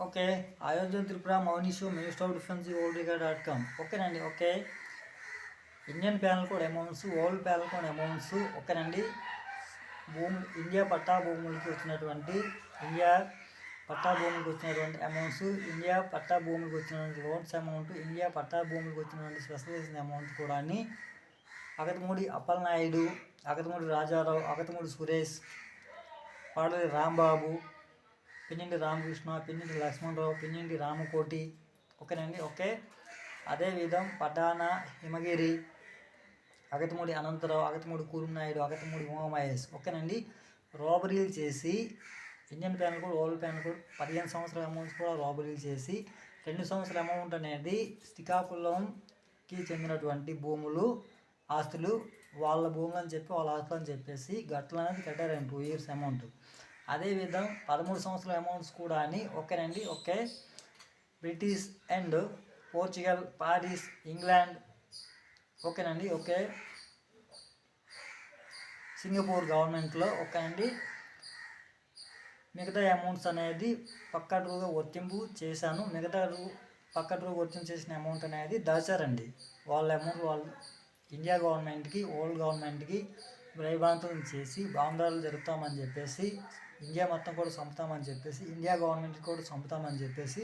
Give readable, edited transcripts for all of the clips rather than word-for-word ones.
Okay. Ayodhya Tripura మౌని షో minister of defence ఓల్డ్రిగా.com ఓకేనండి. Okay. Indian penal code amounts, world penal code amounts ఓకేనండి. ఇండియా పట్టా భూములకి వచ్చినటువంటి అమౌంట్స్, ఇండియా పట్టా భూములకు వచ్చినటువంటి లోన్స్ అమౌంట్, ఇండియా పట్టా భూములకు వచ్చినటువంటి స్పెషలైజేషన్ అమౌంట్ కూడా అగతమూడి అప్పలనాయుడు, అగతమూడి రాజారావు, అగతమూడి సురేష్, పాడలి రాంబాబు, పిన్నింటి రామకృష్ణ, పిన్నింటి లక్ష్మణరావు, పిన్నింటి రామకోటి ఓకేనండి. ఓకే. అదేవిధం పటాన హిమగిరి, అగతమూడి అనంతరావు, అగతమూడి కూరునాయుడు, అగతమూడి ఉమామహేష్ ఓకేనండి. రాబరీలు చేసి Indian penal code, world penal code 15 సంవత్సరాల అమౌంట్స్ కూడా రాబరీలు చేసి 2 సంవత్సరాల అమౌంట్ అనేది శ్రీకాకుళంకి చెందినటువంటి భూములు, ఆస్తులు వాళ్ళ భూములు అని చెప్పి వాళ్ళ ఆస్తులు అని చెప్పేసి గట్లు అనేది కట్టారండి 2 years అమౌంట్. అదేవిధం 13 సంవత్సరాల అమౌంట్స్ కూడా అని ఓకేనండి. Okay. British and Portugal, Paris, England ఓకేనండి. ఓకే. సింగపూర్ గవర్నమెంట్లో ఓకేనండి. మిగతా అమౌంట్స్ అనేది పక్కా ట్రూగా వర్తింపు చేశాను. పక్కా ట్రూ వర్తింపు చేసిన అమౌంట్ అనేది దాచారండి. వాళ్ళ అమౌంట్ వాళ్ళు ఇండియా గవర్నమెంట్కి, వరల్డ్ గవర్నమెంట్కి భయభ్రాంతులను చేసి బాంబుదాడులు జరుపుతామని చెప్పేసి, ఇండియా మొత్తం కూడా చంపుతామని చెప్పేసి, ఇండియా గవర్నమెంట్కి కూడా చంపుతామని చెప్పేసి,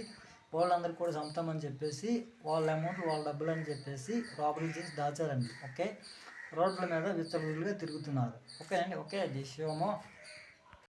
వరల్డ్ అందరికి కూడా చంపుతామని చెప్పేసి వాళ్ళ అమౌంట్ వాళ్ళ డబ్బులు అని చెప్పేసి రాబరీ చేసి దాచారండి. ఓకే. రోడ్ల మీద విచ్చలవిడిగా తిరుగుతున్నారు. ఓకే అండి. ఓకే. దిస్